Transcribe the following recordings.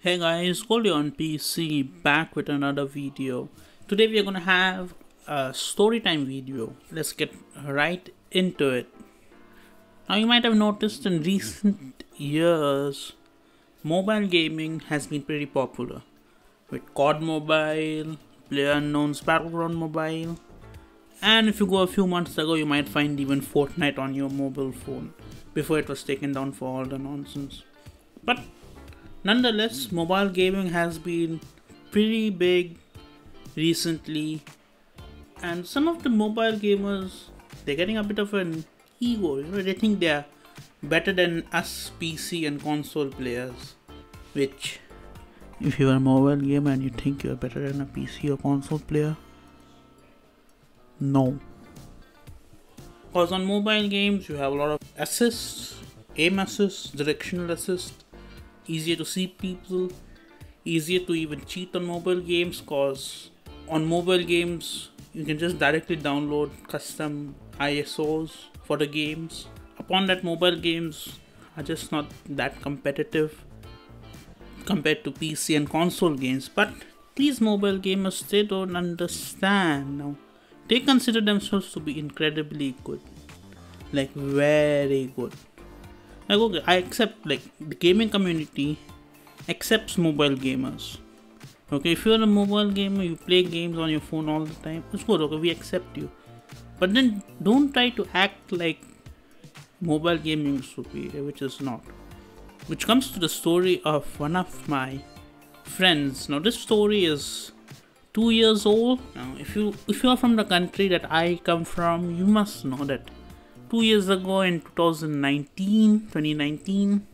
Hey guys, Goldie on PC back with another video. Today we are gonna have a story time video. Let's get right into it. Now you might have noticed in recent years, mobile gaming has been pretty popular. With COD Mobile, PlayerUnknown's Battleground Mobile, and if you go a few months ago you might find even Fortnite on your mobile phone before it was taken down for all the nonsense. But nonetheless, mobile gaming has been pretty big recently, and some of the mobile gamers, they're getting a bit of an ego. They think they're better than us PC and console players. Which, if you're a mobile gamer and you think you're better than a PC or console player, no. Because on mobile games, you have a lot of assists, aim assist, directional assist. Easier to see people, easier to even cheat on mobile games, cause on mobile games you can just directly download custom ISOs for the games. Upon that, mobile games are just not that competitive compared to PC and console games. But these mobile gamers, they don't understand now. They consider themselves to be incredibly good, like very good. Like, okay, I accept, like, the gaming community accepts mobile gamers. Okay, if you're a mobile gamer, you play games on your phone all the time, it's good, okay, we accept you. But then don't try to act like mobile gaming is superior, which is not. Which comes to the story of one of my friends. Now this story is 2 years old. Now if you are from the country that I come from, you must know that 2 years ago in 2019,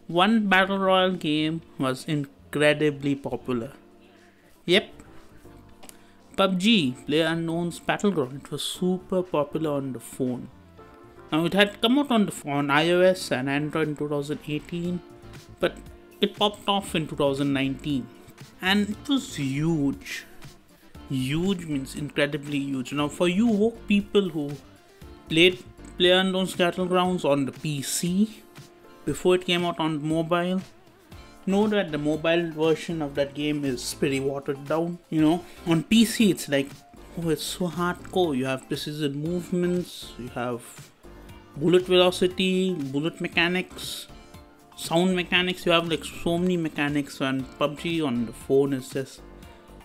one battle royale game was incredibly popular. Yep, PUBG, PlayerUnknown's Battleground. It was super popular on the phone. Now it had come out on iOS and Android in 2018, but it popped off in 2019, and it was huge. Huge means incredibly huge. Now for you people who played PlayerUnknown's Battlegrounds on the PC before it came out on mobile, know that the mobile version of that game is pretty watered down. On PC it's like, oh, it's so hardcore. You have precision movements, you have bullet velocity, bullet mechanics, sound mechanics. You have like so many mechanics, and PUBG on the phone is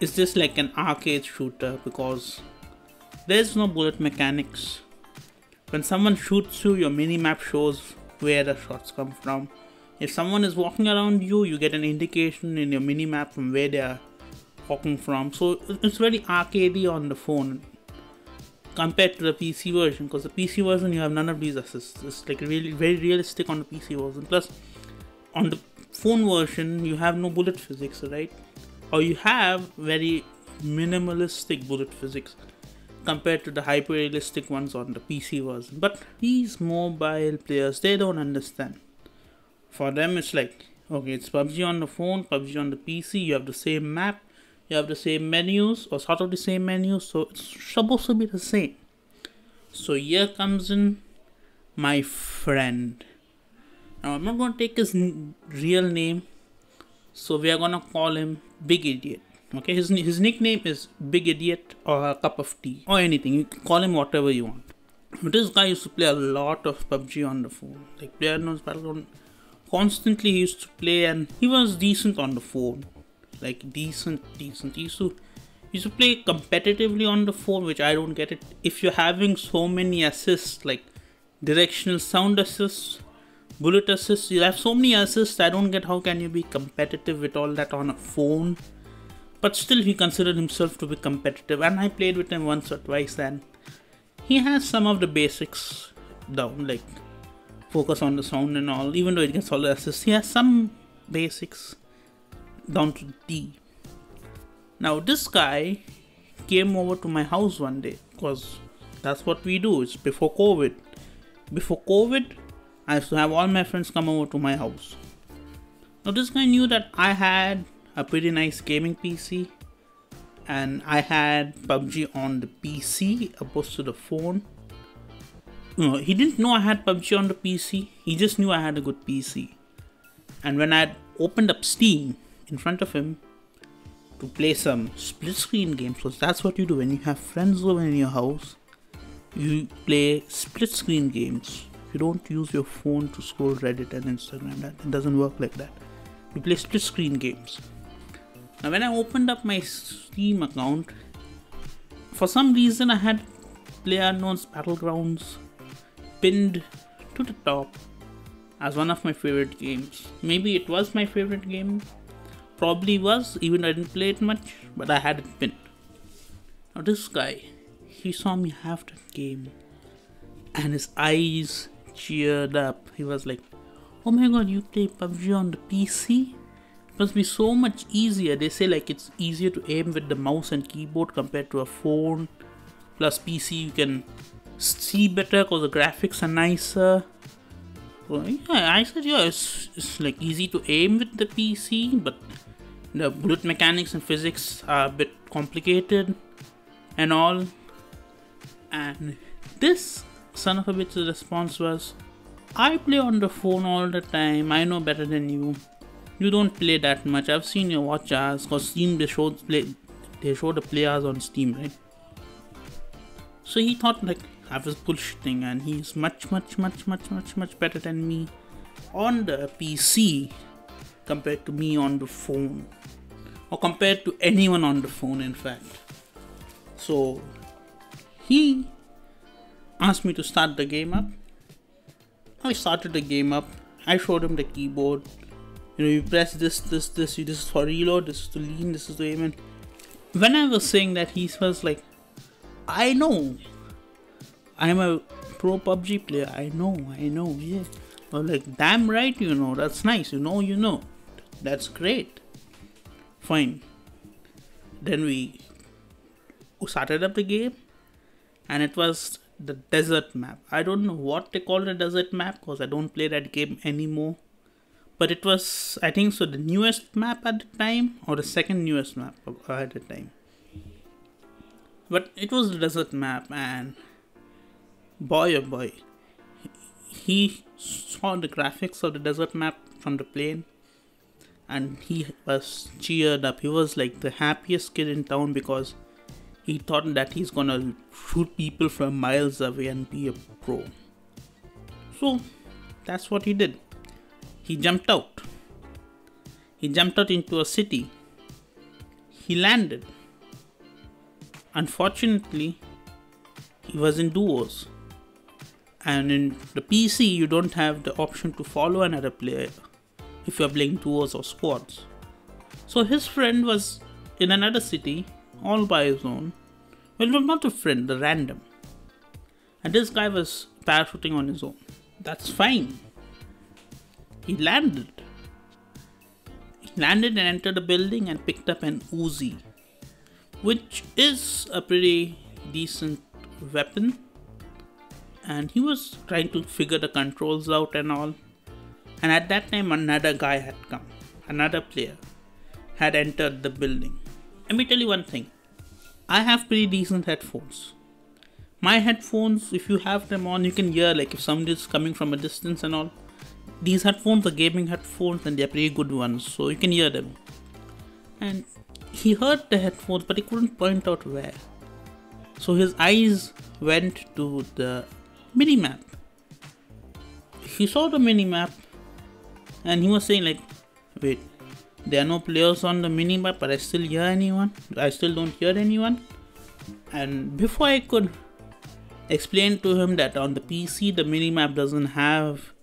just like an arcade shooter because there's no bullet mechanics. When someone shoots you, your minimap shows where the shots come from. If someone is walking around you, you get an indication in your minimap from where they are walking from. So it's very arcadey on the phone compared to the PC version, because the PC version you have none of these assists. It's like really very realistic on the PC version. Plus, on the phone version, you have no bullet physics, right? Or you have very minimalistic bullet physics compared to the hyper realistic ones on the PC version. But these mobile players, they don't understand. For them it's like, okay, it's PUBG on the phone, PUBG on the PC, you have the same map, you have the same menus, or sort of the same menus, so it's supposed to be the same. So here comes in my friend. Now I'm not going to take his real name, so we are going to call him Big Idiot. Okay, his nickname is Big Idiot or a cup of tea or anything. You can call him whatever you want. But this guy used to play a lot of PUBG on the phone. Like PlayerUnknown's Battleground. Constantly he used to play, and he was decent on the phone. Like decent. He used to play competitively on the phone, which I don't get it. If you're having so many assists, like directional sound assists, bullet assists, you have so many assists, I don't get how can you be competitive with all that on a phone. But still, he considered himself to be competitive, and I played with him once or twice, and he has some of the basics down, like focus on the sound and all. Even though it gets all the assists, he has some basics down to D. Now this guy came over to my house one day, because that's what we do. It's before COVID. Before COVID, I used to have all my friends come over to my house. Now this guy knew that I had a pretty nice gaming PC, and I had PUBG on the PC opposed to the phone. He didn't know I had PUBG on the PC, he just knew I had a good PC. And when I had opened up Steam, in front of him to play some split screen games. So that's what you do when you have friends over in your house. You play split screen games. You don't use your phone to scroll Reddit and Instagram. It doesn't work like that. You play split screen games. Now when I opened up my Steam account, for some reason I had PlayerUnknown's Battlegrounds pinned to the top as one of my favorite games. Maybe it was my favorite game. Probably was, even though I didn't play it much, but I had it pinned. Now this guy, he saw me have that game and his eyes cheered up. He was like, oh my god, you play PUBG on the PC? It must be so much easier. They say like it's easier to aim with the mouse and keyboard compared to a phone. Plus PC you can see better because the graphics are nicer. So, yeah, I said yeah, it's like easy to aim with the PC, but the bullet mechanics and physics are a bit complicated and all. And this son of a bitch's response was, I play on the phone all the time. I know better than you. You don't play that much. I've seen your watch hours, because Steam they show the play hours on Steam, right? So he thought like I was bullshitting, and he's much better than me on the PC compared to me on the phone, or compared to anyone on the phone in fact. So he asked me to start the game up. I started the game up. I showed him the keyboard. You know, you press this, this is for reload, this is to lean, this is to aim. And when I was saying that, he was like, I know, I'm a pro PUBG player. I know, yeah. I was like, damn right, you know, that's nice. You know, that's great. Fine. Then we started up the game, and it was the desert map. I don't know what they call the desert map because I don't play that game anymore. But it was, I think so, the newest map at the time, or the second newest map at the time. But it was the desert map, and boy oh boy, he saw the graphics of the desert map from the plane, and he was cheered up. He was like the happiest kid in town because he thought that he's gonna shoot people from miles away and be a pro. So that's what he did. He jumped out. He jumped out into a city. He landed. Unfortunately, he was in duos. And in the PC, you don't have the option to follow another player if you're playing duos or squads. So his friend was in another city, all by his own. Well, not a friend, a random. And this guy was parachuting on his own. That's fine. He landed. He landed and entered the building and picked up an Uzi, which is a pretty decent weapon. And he was trying to figure the controls out and all. And at that time, another guy had come. Another player had entered the building. Let me tell you one thing. I have pretty decent headphones. My headphones, if you have them on, you can hear like if somebody is coming from a distance and all. These headphones are gaming headphones and they're pretty good ones, so you can hear them. And he heard the headphones, but he couldn't point out where. So his eyes went to the minimap. He saw the minimap and he was saying like, wait, there are no players on the minimap, but I still hear anyone. I still don't hear anyone. And before I could explain to him that on the PC the minimap doesn't have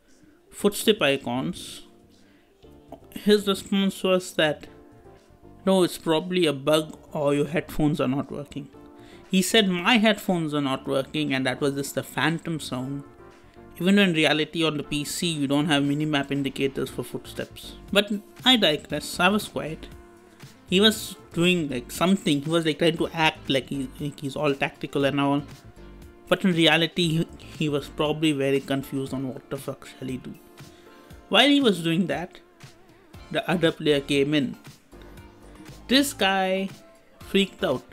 footstep icons, his response was that no, it's probably a bug or your headphones are not working. He said my headphones are not working and that was just a phantom sound. Even though in reality on the PC you don't have minimap indicators for footsteps. But I digress, I was quiet. He was doing like something, he was like trying to act like he's all tactical and all. But in reality he was probably very confused on what the fuck shall he do. While he was doing that, the other player came in. This guy freaked out.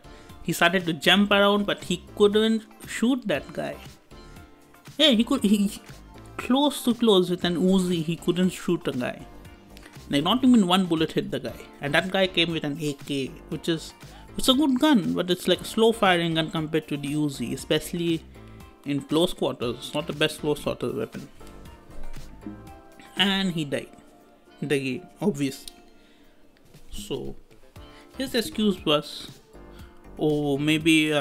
He started to jump around, but he couldn't shoot that guy. Yeah, he close to close with an Uzi, he couldn't shoot a guy. Like not even one bullet hit the guy. And that guy came with an AK, which is it's a good gun, but it's like a slow firing gun compared to the Uzi, especially in close quarters. It's not the best close quarters weapon. And he died in the game, obviously. So his excuse was, oh, maybe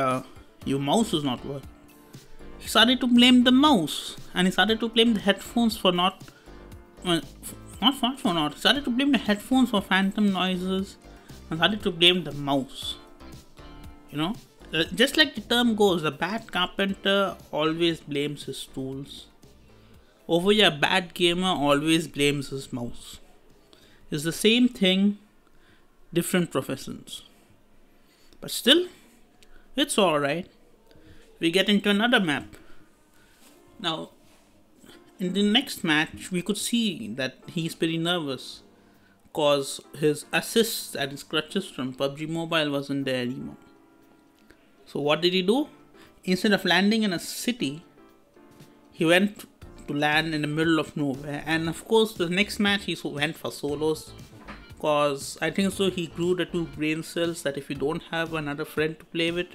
your mouse is not working. He started to blame the mouse, and he started to blame the headphones for not he started to blame the headphones for phantom noises, and started to blame the mouse. You know, just like the term goes, a bad carpenter always blames his tools. Over here, a bad gamer always blames his mouse. It's the same thing, different professions. But still, it's alright. We get into another map. Now, in the next match, we could see that he's pretty nervous because his assists and his crutches from PUBG Mobile wasn't there anymore. So what did he do? Instead of landing in a city, he went to land in the middle of nowhere. And of course, the next match he went for solos, because I think so he grew the 2 brain cells that if you don't have another friend to play with,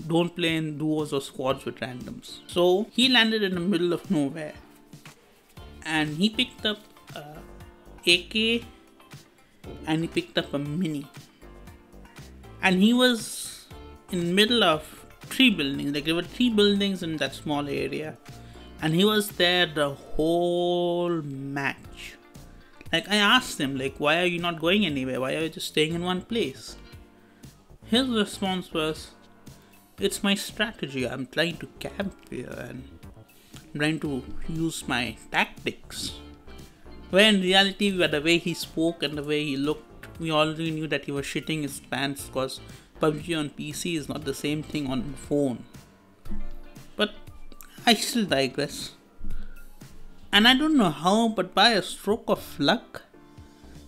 don't play in duos or squads with randoms. So he landed in the middle of nowhere, and he picked up a AK, and he picked up a mini, and he was in the middle of 3 buildings. Like there were 3 buildings in that small area, and he was there the whole match. Like I asked him, like, why are you not going anywhere? Why are you just staying in one place? His response was, it's my strategy. I'm trying to camp here and I'm trying to use my tactics. Where in reality, by the way he spoke and the way he looked, we already knew that he was shitting his pants, because PUBG on PC is not the same thing on phone. But I still digress. And I don't know how, but by a stroke of luck,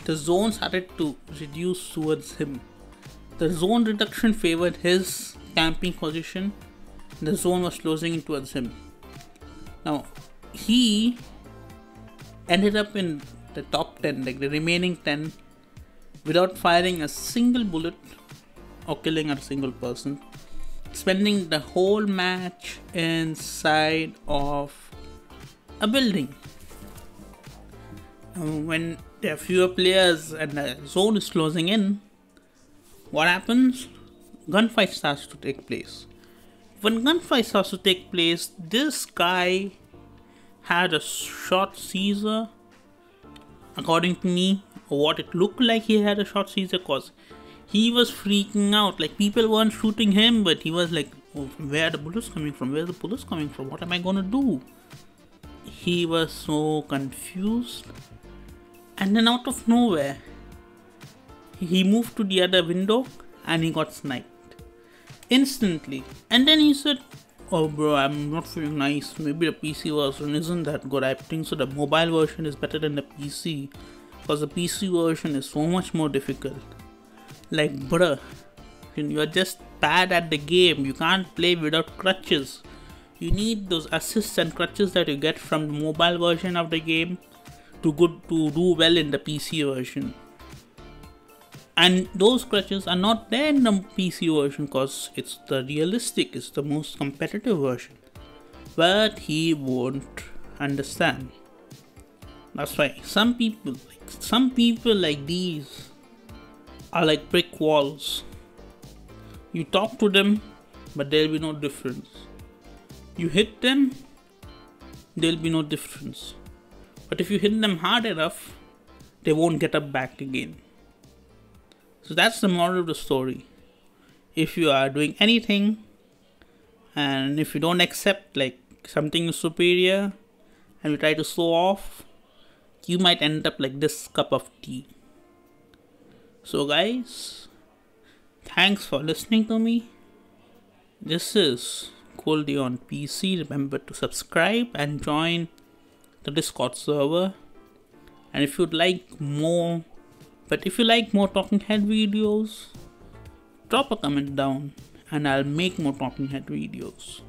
the zone started to reduce towards him. The zone reduction favored his camping position. The zone was closing in towards him. Now, he ended up in the top 10, like the remaining 10, without firing a single bullet or killing a single person, spending the whole match inside of a building. When there are fewer players and the zone is closing in, what happens? Gunfight starts to take place. When gunfight starts to take place, this guy had a short Caesar, according to me, or what it looked like. He had a short Caesar because he was freaking out. Like people weren't shooting him, but he was like, oh, where are the bullets coming from? Where are the bullets coming from? What am I gonna do? He was so confused. And then out of nowhere, he moved to the other window and he got sniped instantly. And then he said, oh bro, I'm not feeling nice. Maybe the PC version isn't that good. I think so the mobile version is better than the PC, because the PC version is so much more difficult. Like bruh, you're just bad at the game. You can't play without crutches. You need those assists and crutches that you get from the mobile version of the game to do well in the PC version. And those crutches are not there in the PC version because it's the realistic, it's the most competitive version. But he won't understand. That's why some people like these are like brick walls. You talk to them, but there'll be no difference. You hit them, there'll be no difference. But if you hit them hard enough, they won't get up back again. So that's the moral of the story. If you are doing anything, and if you don't accept like something is superior, and you try to show off, you might end up like this cup of tea. So guys, thanks for listening to me. This is Goldie on PC. Remember to subscribe and join the Discord server. And if you'd like more, if you like more talking head videos, drop a comment down and I'll make more talking head videos.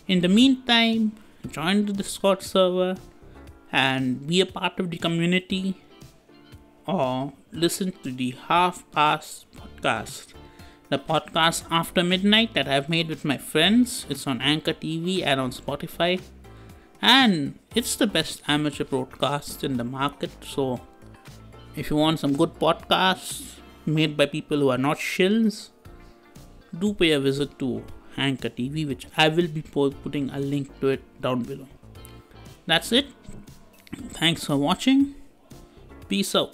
In the meantime, join the Discord server and be a part of the community. or listen to the Half Past podcast, the podcast after midnight that I've made with my friends. It's on Anchor TV and on Spotify. And it's the best amateur broadcast in the market. So if you want some good podcasts made by people who are not shills, do pay a visit to Anchor TV, which I will be putting a link to it down below. That's it. Thanks for watching. Peace out.